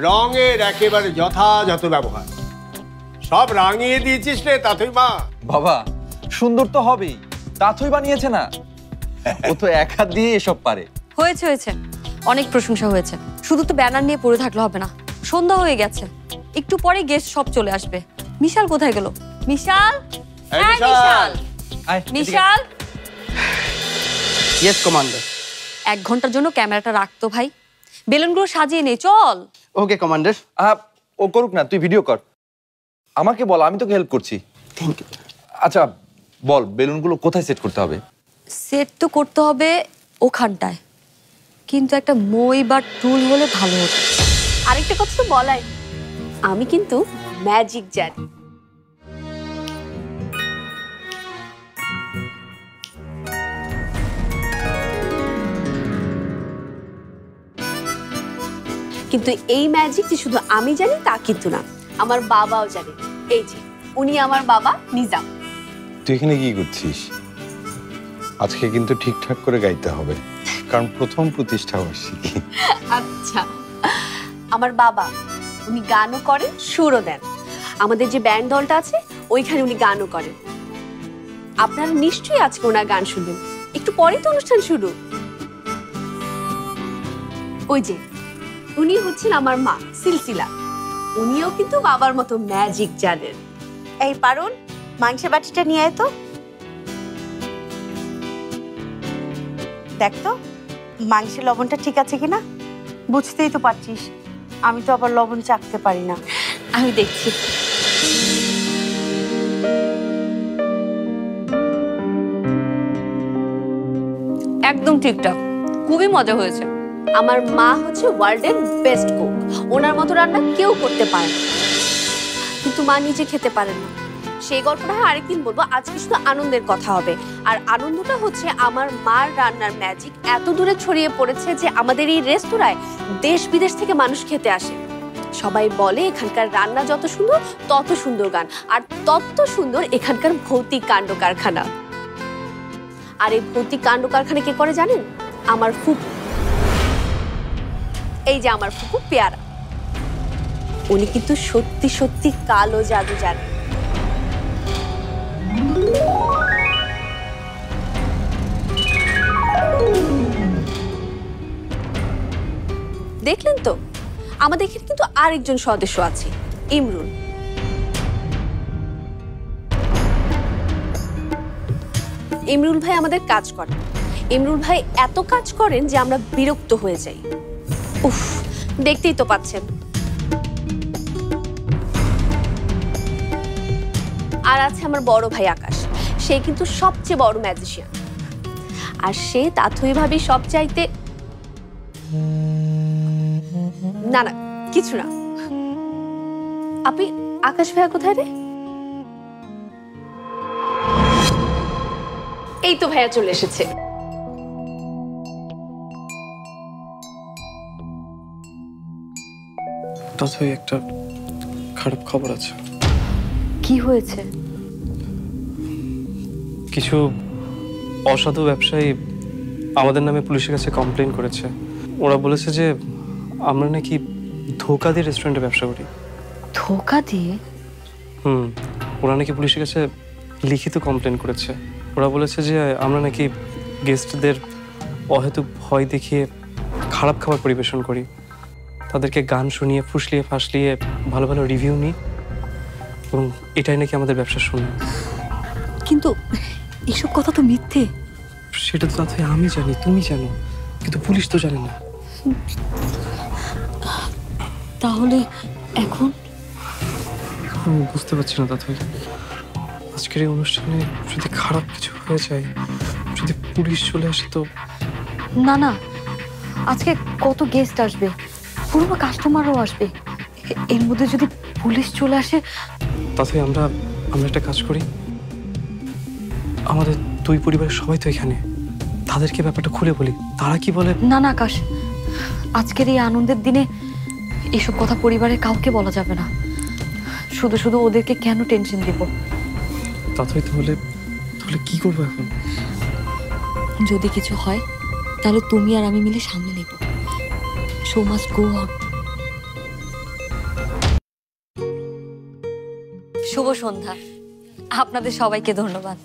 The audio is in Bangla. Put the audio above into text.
রঙের একেবারে যথাযথ ব্যবহার। সব রাঙিয়ে দিয়েছিস রে তাথই মা। বাবা সুন্দর তো হবেই, তাথই বানিয়েছে না, ও তো এক হাত দিয়ে এসব পারে। হয়েছে হয়েছে, অনেক প্রশংসা হয়েছে। শুধু তো ব্যানার নিয়ে পড়ে থাকলে হবে না, সন্ধ্যা হয়ে গেছে, একটু পরে গেস্ট সব চলে আসবে। মিশাল কোথায় গেল? মিশাল, হ্যাঁ মিশাল, মিশাল। Yes commander. 1 ঘন্টার জন্য ক্যামেরাটা রাখতো ভাই, বেলুনগুলো সাজিয়ে নে, চল। ওকে কমান্ডার। ও করুক না, তুই ভিডিও কর, আমাকে বল, আমি তোকে হেল্প করছি। Thank you. আচ্ছা বল, বেলুনগুলো কোথায় সেট করতে হবে? সেট তো করতে হবে ওখানটায়, কিন্তু একটা মই বা টুল হলে ভালো হতো। আরেকটা কথা তো বলাই, আমি কিন্তু ম্যাজিক জানি। কিন্তু এই ম্যাজিক যে শুধু আমি জানি তা কিন্তু না, আমার বাবাও জানে। এই যে উনি আমার বাবা নিজাম। তুই এখানে কি করছিস? আজকে কিন্তু ঠিকঠাক করে গাইতে হবে, কারণ প্রথম প্রতিষ্ঠা বার্ষিকী। আচ্ছা, আমার বাবা উনি গানও করেন, সুরও দেন। আমাদের যে ব্যান্ড দলটা আছে ওইখানে উনি গানও করেন। আপনারা নিশ্চয়ই আজকে ওনার গান শুনবেন, একটু পরেই তো অনুষ্ঠান শুরু। ওই যে উনি হচ্ছেন আমার মা সিলসিলা, উনিও কিন্তু বাবার মতো ম্যাজিক জানেন। এই পারুন, মাংসের বাটিটা নিয়ে আয় তো। দেখ তো মাংসের লবণটা ঠিক আছে কিনা, বুঝতেই তো পারছিস আমি তো আবার লবণ চাখতে পারি না। আমি দেখছি। একদম ঠিকঠাক, খুবই মজা হয়েছে। আমার মা হচ্ছে ওয়ার্ল্ডের বেস্ট কুক, ওনার মতো রান্না কেউ করতে পারে না, কিন্তু মা নিজে খেতে পারেন না। সেই গল্পটা আরেকদিন বলবো, আজকে শুধু আনন্দের কথা হবে। আর আনন্দটা হচ্ছে আমার মার রান্নার ম্যাজিক এত দূরে ছড়িয়ে পড়েছে যে আমাদের এই রেস্তোরাঁয় দেশ বিদেশ থেকে মানুষ খেতে আসে। সবাই বলে এখানকার রান্না যত সুন্দর তত সুন্দর গান, আর তত সুন্দর এখানকার ভৌতিক কাণ্ড কারখানা। আর এই ভৌতিক কাণ্ড কারখানা কে করে জানেন? আমার ফুপু। এই যে আমার ফুপু পেয়ারা, উনি কিন্তু সত্যি সত্যি কালো জাদু জানেন। দেখলেন তো, আমাদের এখানে কিন্তু আরেকজন সদস্য আছে, ইমরুল। ইমরুল ভাই আমাদের কাজ করেন। ইমরুল ভাই এত কাজ করেন যে আমরা বিরক্ত হয়ে যাই। উফ, দেখতেই তো পাচ্ছেন। আর আছে আমার বড় ভাই আকাশ, সে কিন্তু সবচেয়ে বড় ম্যাজিশিয়ান। আর সে তাথই ভাবি সব চাইতে, না না কিছু না। আপনি আকাশ ভাইয়া কোথায় রে? এই তো ভাইয়া চলে এসেছে। তাথই একটা খারাপ খবর আছে। কি হয়েছে? কিছু অসাধু ব্যবসায়ী আমাদের নামে পুলিশের কাছে কমপ্লেন করেছে। ওরা বলেছে যে আমরা নাকি ধোঁকা দিয়ে রেস্টুরেন্টে ব্যবসা করি। ধোঁকা দিয়ে? ওরা নাকি পুলিশের কাছে লিখিত কমপ্লেন করেছে। ওরা বলেছে যে আমরা নাকি গেস্টদের অহেতুক ভয় দেখিয়ে খারাপ খাবার পরিবেশন করি, তাদেরকে গান শুনিয়ে ফুসলিয়ে ফাসলিয়ে ভালো ভালো রিভিউ নিই, এবং এটাই নাকি আমাদের ব্যবসার শুনি। কিন্তু এসব কথা তো মিথ্যে। সেটা তো তাতে আমি জানি, তুমি জানো, কিন্তু পুলিশ তো জানে না। তাহলে এখন? আমি বুঝতে পারছি না তাতে। আজকের এই অনুষ্ঠানে যদি খারাপ কিছু হয়ে যায়, যদি পুলিশ চলে আসে তো? না না, আজকে কত গেস্ট আসবে, পুরনো কাস্টমারও আসবে, এর মধ্যে যদি পুলিশ চলে আসে। তাতে আমরা একটা কাজ করি, আমাদের দুই পরিবারের সবাই তো এখানে, তাদেরকে ব্যাপারটা খুলে বলি, তারা কি বলে। না না আকাশ, আজকের এই আনন্দের দিনে এসব কথা পরিবারের কাউকে বলা যাবে না। শুধু শুধু ওদেরকে কেন টেনশন দিব? তাহলে কি করবো এখন? যদি কিছু হয় তাহলে তুমি আর আমি মিলে সামলে নেব। Show must go on. শুভ সন্ধ্যা। আপনাদের সবাইকে ধন্যবাদ।